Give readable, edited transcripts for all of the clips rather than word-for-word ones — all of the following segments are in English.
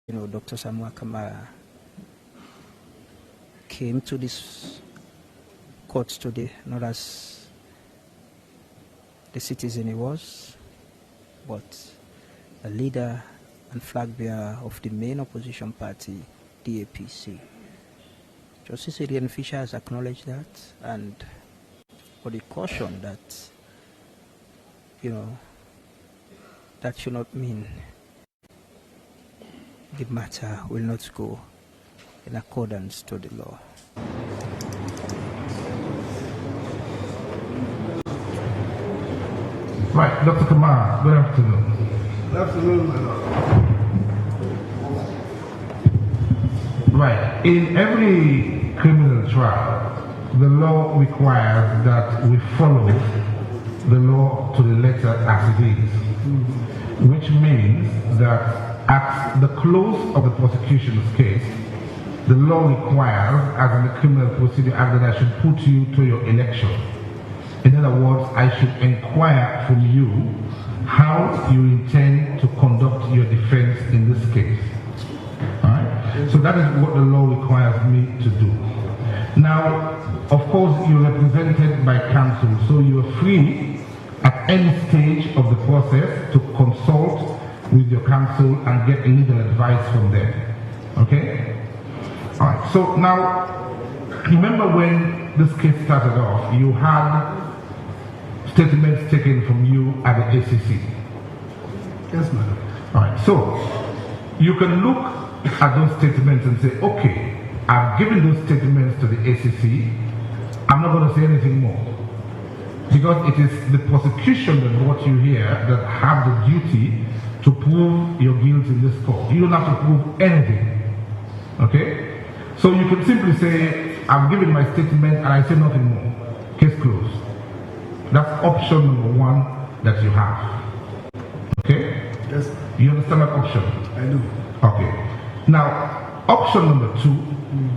Dr. Samura Kamara came to this court today, not as the citizen he was, but a leader and flag bearer of the main opposition party, the APC. Justice Adrian Fisher has acknowledged that, and for the caution that, that should not mean the matter will not go in accordance to the law. Right, Dr. Kamara, good afternoon. Good afternoon, my lord. Right, in every criminal trial, the law requires that we follow the law to the letter as it is, which means that at the close of the prosecution's case, the law requires, as in the criminal procedure act, that I should put you to your election. In other words, I should inquire from you how you intend to conduct your defense in this case. Alright? So that is what the law requires me to do. Now, of course, you're represented by counsel, so you are free at any stage of the process to consult with your counsel and get legal advice from them. Okay? Alright, so now, remember when this case started off, you had statements taken from you at the ACC. Yes, madam. Alright, so you can look at those statements and say, okay, I've given those statements to the ACC, I'm not going to say anything more. Because it is the prosecution that brought you here that have the duty to prove your guilt in this court. You don't have to prove anything. Okay? So you can simply say, I've given my statement and I say nothing more. Case closed. That's option number one that you have. Okay? Yes, You understand that option? I do. Okay. Now, option number two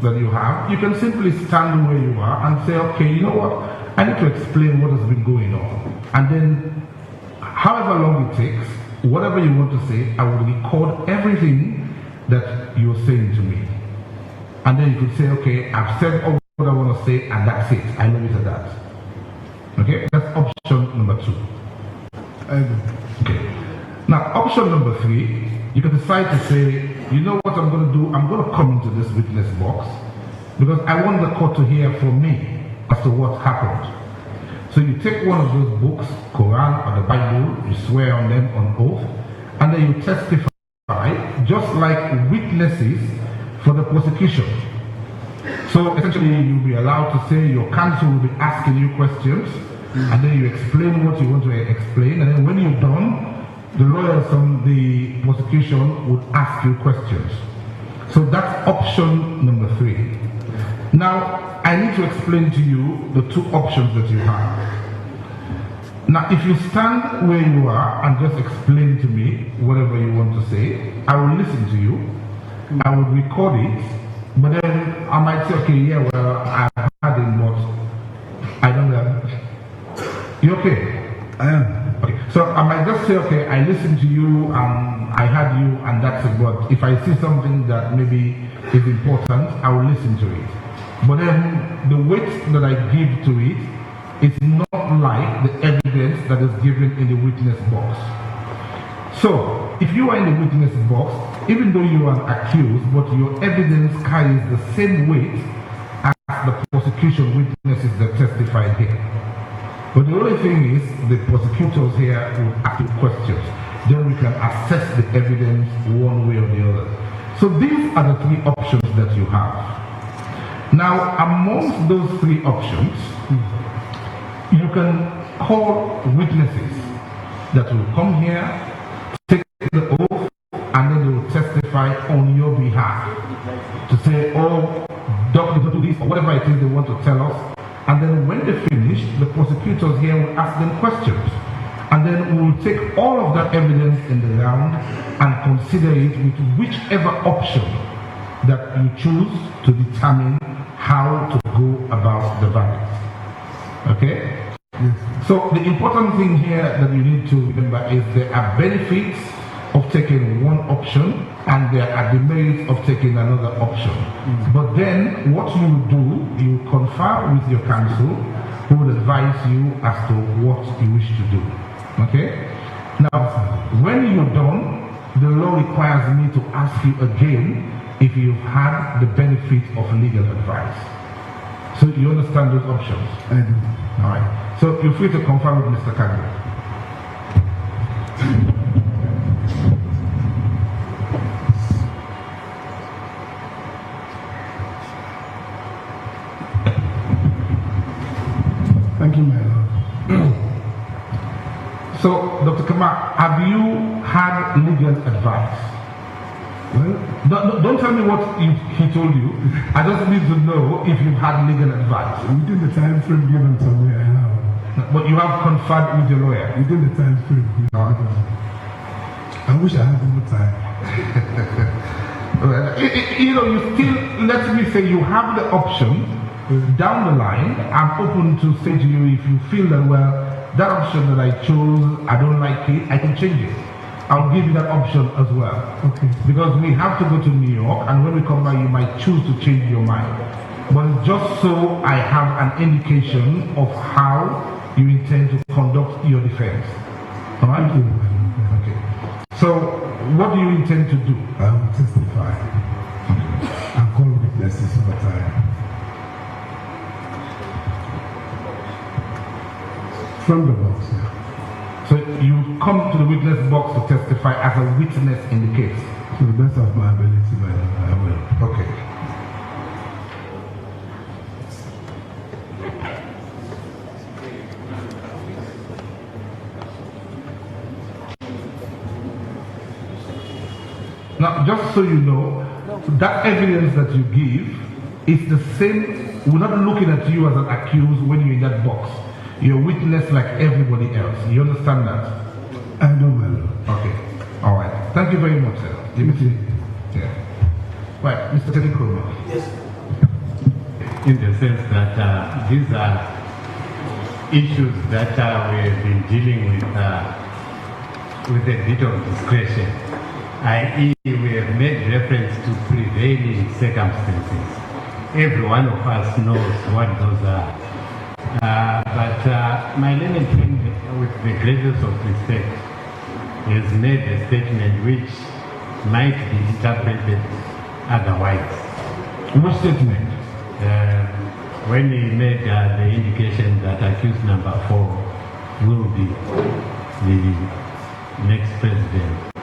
that you have, you can simply stand where you are and say, okay, you know what? I need to explain what has been going on. And then, however long it takes, whatever you want to say, I will record everything that you're saying to me. And then you could say, okay, I've said all what I want to say, and that's it. I know it at that. Okay? That's option number two. I do. Okay. Now, option number three, you can decide to say, you know what I'm going to do? I'm going to come into this witness box because I want the court to hear from me as to what happened. So you take one of those books, Quran or the Bible, you swear on them on oath, and then you testify just like witnesses for the prosecution. So essentially you'll be allowed to say your counsel will be asking you questions, and then you explain what you want to explain, and then when you're done, the lawyers from the prosecution would ask you questions. So that's option number three. Now, I need to explain to you the two options that you have. Now, if you stand where you are and just explain to me whatever you want to say, I will listen to you, I will record it, but then I might say, okay, yeah, well, I've had it, but I don't know. You okay? I am. Okay, so I might just say, okay, I listened to you, I heard you, and that's it. But if I see something that maybe is important, I will listen to it. But then the weight that I give to it is not like the evidence that is given in the witness box. So, if you are in the witness box, even though you are accused, but your evidence carries the same weight as the prosecution witnesses that testified here. But the only thing is, the prosecutors here will ask you questions. Then we can assess the evidence one way or the other. So these are the three options that you have. Now, amongst those three options, you can call witnesses that will come here, take the oath, and then they will testify on your behalf to say, oh, doctor, do this, or whatever it is they want to tell us. And then when they finish, the prosecutors here will ask them questions. And then we will take all of that evidence in the round and consider it with whichever option that you choose to determine how to go about the verdict. Okay? Yes. So the important thing here that you need to remember is there are benefits of taking one option and there are demerits of taking another option. But then what you do, you confer with your counsel who will advise you as to what you wish to do. Okay? Now, when you're done, the law requires me to ask you again if you've had the benefit of legal advice. So you understand those options? I do. All right. So you're free to confirm with Mr. Kagbo. Thank you, my lord. So, Dr. Kamara, have you had legal advice? Well, Don't tell me what he told you. I just need to know if you've had legal advice. within the time frame given to me, I have. But you have conferred with your lawyer. Within the time frame given. I wish I had more time. Well, you know, you still, let me say, you have the option down the line. I'm open to say to you if you feel that, well, that option that I chose, I don't like it, I can change it. I'll give you that option as well. Okay. Because we have to go to New York, and when we come back, you might choose to change your mind. But just so I have an indication of how you intend to conduct your defense. All right? Thank you. Okay. So, what do you intend to do? I will testify. I'll call witnesses over time. From the box, yeah. So, you come to the witness box to testify as a witness in the case. To the best of my ability, my lord, I will. Okay. Now, just so you know, that evidence that you give is the same. We're not looking at you as an accused when you're in that box. You're a witness like everybody else. You understand that? I know, my lord. Okay. All right. Thank you very much, sir. Thank you. Yeah. Right, Mr. Teddy Kurma. Yes. In the sense that these are issues that we have been dealing with a bit of discretion, i.e. we have made reference to prevailing circumstances. Every one of us knows what those are. But my learned friend, with the greatest of respect, has made a statement which might be interpreted otherwise. What statement? When he made the indication that accused number 4 will be the next president.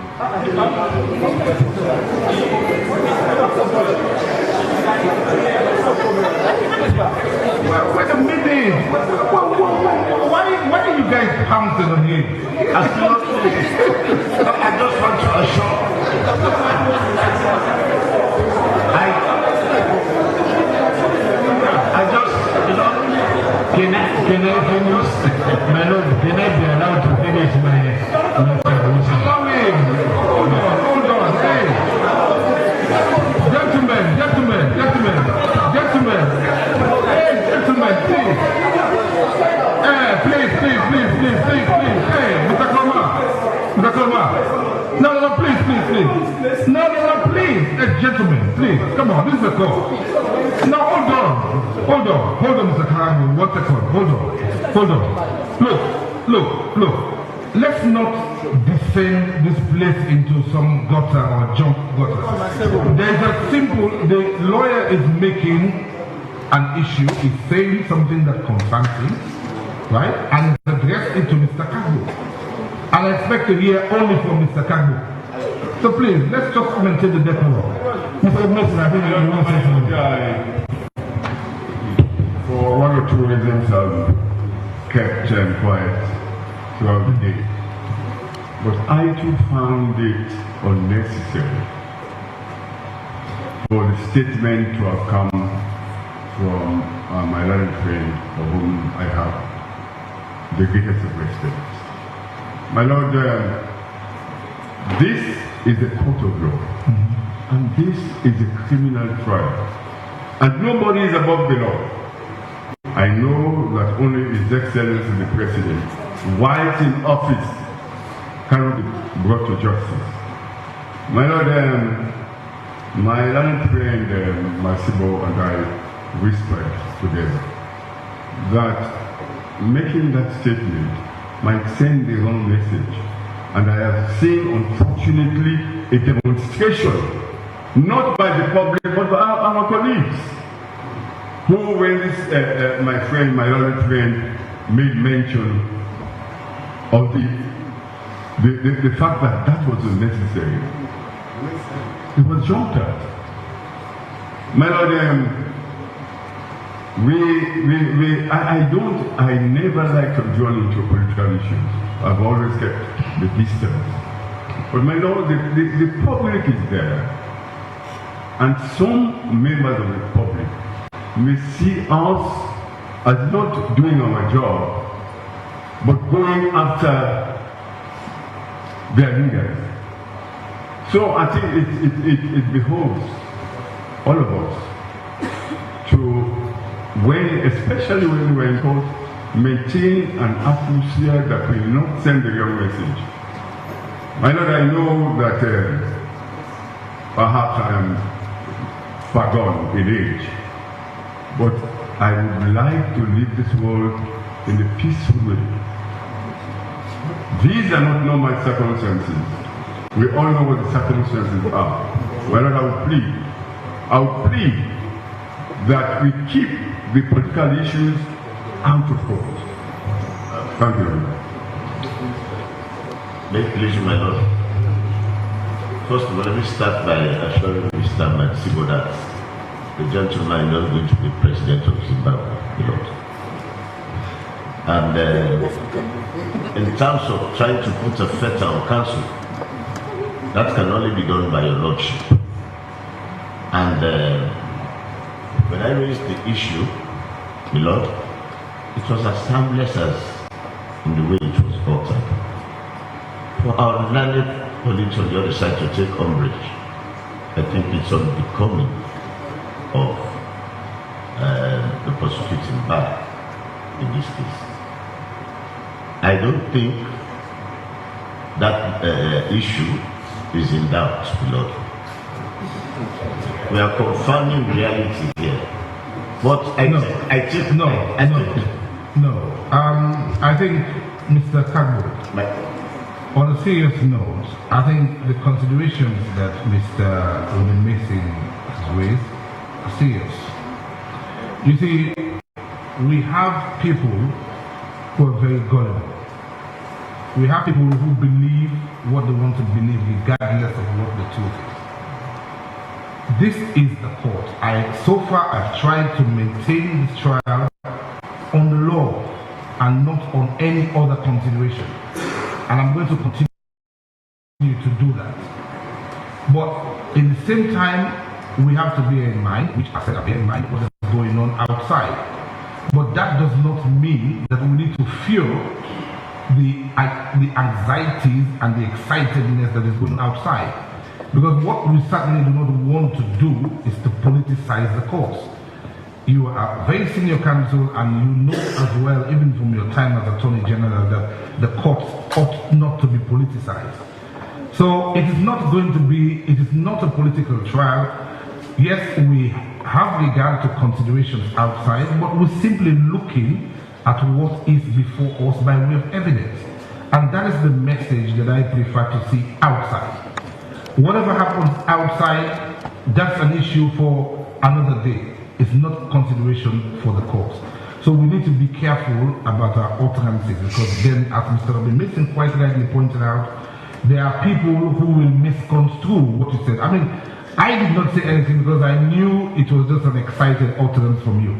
Wait a minute. Why are you guys pouncing on him? I just want to assure. I just, you know, can I finish? My lord, can I be allowed to finish my submission? Allow him. Hold on. Hey. Gentlemen. Hey, gentlemen, please. Please. Hey, Mr. Kamara. No, please. No, please. Hey, gentlemen, please. Come on, this is a call. No, hold on, Mr. Kamara. 1 second. Hold on. Look. Let's not descend this place into some gutter or junk gutter. There's a simple, the lawyer is making an issue, is saying something that concerns him, right? And address it to Mr. Kagbo. And I expect to hear only from Mr. Kagbo. So please, let's just maintain the decorum. Mr. Mathew, I think you want to say something. For 1 or 2 reasons, I've kept quiet throughout the day. But I too found it unnecessary for the statement to have come from my learned friend, for whom I have the greatest of respect. My Lord, this is a court of law, and this is a criminal trial, and nobody is above the law. I know that only His Excellency the President, while in office, cannot be brought to justice. My Lord, my learned friend Masibo and I whispered together that making that statement might send the wrong message. And I have seen, unfortunately, a demonstration, not by the public, but by our colleagues, who, when this, my friend, my learned friend, made mention of the fact that that was unnecessary, it was jumped at. My Lord, I never like to join into political issues. I've always kept the distance. But my Lord, the public is there. And some members of the public may see us as not doing our job, but going after their leaders. So I think it behoves all of us to, especially when we're in court, maintain an atmosphere that will not send the wrong message. My Lord, I know that perhaps I am far gone in age, but I would like to leave this world in a peaceful way. These are not normal circumstances. We all know what the circumstances are. My Lord, I would plead that we keep the political issues out of court. Thank you very much. Please, my Lord. First of all, let me start by assuring Mr. Mathew that the gentleman is not going to be president of Zimbabwe, Lord. And in terms of trying to put a fetter on council, that can only be done by your lordship. And when I raised the issue, my Lord, it was as harmless as in the way it was brought up. For our learned colleagues on the other side to take umbrage, I think it's unbecoming of the prosecuting bar in this case. I don't think that issue is in doubt, Lord. We are confirming reality here. But I think, Mr. Kagbo, on a serious note, I think the considerations that Mr. Mason has raised are serious. You see, we have people who are very gullible. We have people who believe what they want to believe regardless of what the truth is. This is the court. So far I've tried to maintain this trial on the law and not on any other consideration. And I'm going to continue to do that. But in the same time, we have to bear in mind, which I said I bear in mind, what is going on outside. But that does not mean that we need to feel the anxieties and the excitedness that is going outside. Because what we certainly do not want to do is to politicize the courts. You are a very senior counsel and you know as well, even from your time as Attorney General, that the courts ought not to be politicized. So it is not going to be, it is not a political trial. Yes, we have regard to considerations outside, but we're simply looking at what is before us by way of evidence. And that is the message that I prefer to see outside. Whatever happens outside, that's an issue for another day. It's not consideration for the courts. So we need to be careful about our utterances, because then, as Mr. Robin Mason quite rightly pointed out, there are people who will misconstrue what you said. I mean, I did not say anything because I knew it was just an excited utterance from you.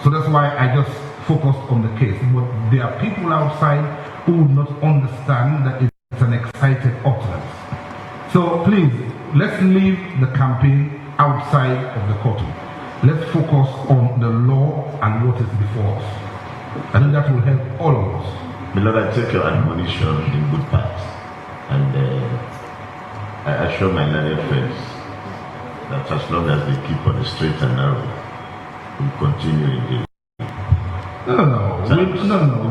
So that's why I just focused on the case. But there are people outside who would not understand that it's an excited utterance. So please, let's leave the campaign outside of the courtroom. Let's focus on the law and what is before us. I think that will help all of us. Beloved, I take your admonition in good part. And I assure my learned friends that as long as they keep on the straight and narrow, we'll continue in this. No.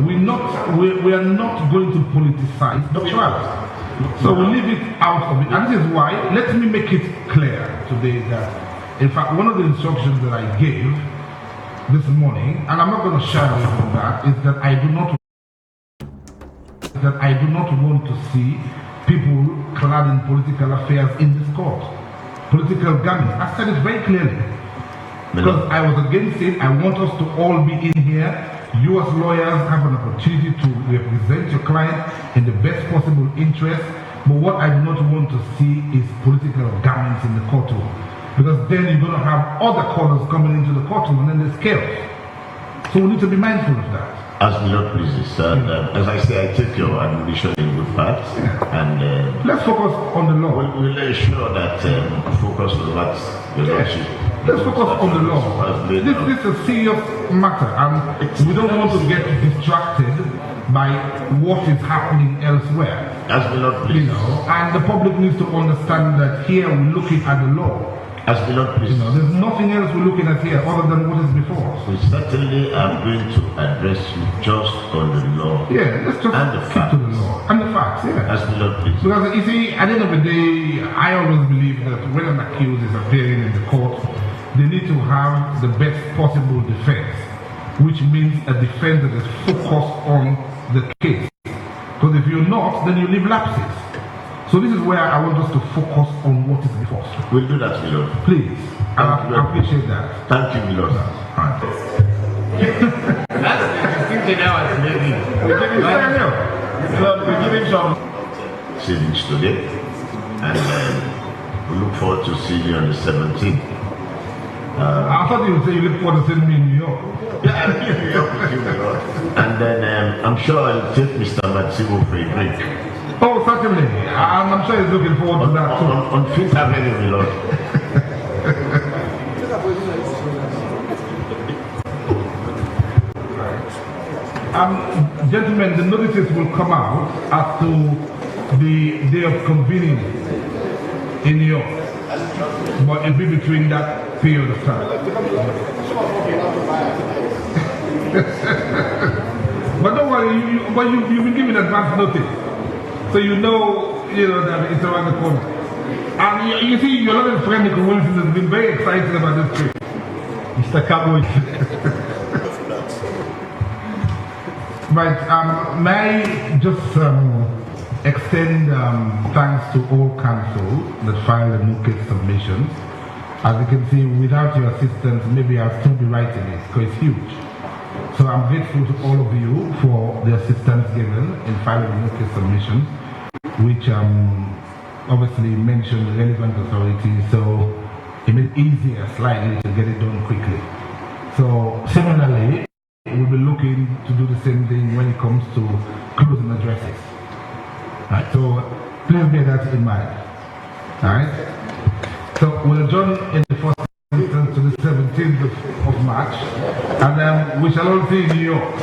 We are not going to politicize the trial. So we'll leave it out of it. And this is why, let me make it clear today that, in fact, one of the instructions that I gave this morning, and I'm not going to shy away from that, is that I do not want to see people clad in political affairs in this court. Political garments. I said it very clearly. Because I was against it. I want us to all be in here. You as lawyers have an opportunity to represent your client in the best possible interest. But what I do not want to see is political garments in the courtroom. Because then you're going to have other callers coming into the courtroom and then there's chaos. So we need to be mindful of that. As the Lord pleases. And as I say, I take your admonition in good part. And let's focus on the law. We'll ensure that focus on what the Lordship. Let's focus on the law. This is a serious matter, and we don't want to get distracted by what is happening elsewhere. As the Lord pleases. And the public needs to understand that here we're looking at the law. As the Lord pleases. There's nothing else we're looking at here other than what is before us. So certainly I'm going to address you just on the law. Yeah, let's just and the stick facts. to the law. And the facts, yeah. As the Lord pleases. Because you see, at the end of the day, I always believe that when an accused is appearing in the court, they need to have the best possible defense, which means a defense that is focused on the case. Because if you're not, then you leave lapses. So this is where I want us to focus on what is before us. We'll do that, Milord. Please. I appreciate that. Thank you, Milord. Right. That's the distinction I was making. We're giving some savings today. And we look forward to seeing you on the 17th. I thought you would say you look forward to seeing me in New York. Yeah, I'll be in New York with you, Milord. And then I'm sure I'll take Mr. Mathew for a drink. Oh, certainly. I'm sure he's looking forward to that too. On Fifth Avenue, Milord. Gentlemen, the notices will come out as to the day of convening in New York. But it'll be between that period of time. But don't worry, you've been given advance notice. So you know that it's around the corner. And you see, your other friend Nico Wilson has been very excited about this trip. Mr. Cowboy. Right, may I just extend thanks to all counsel that filed the new case submissions. As you can see, without your assistance, maybe I'll still be writing it, because it's huge. So I'm grateful to all of you for the assistance given in filing the new case submissions, which obviously mentioned the relevant authorities, so it made it easier slightly to get it done quickly. So similarly, we'll be looking to do the same thing when it comes to closing addresses. Right, so please bear that in mind. Alright? So we'll adjourn in the first instance to the 17th of March, and then we shall all see in New York.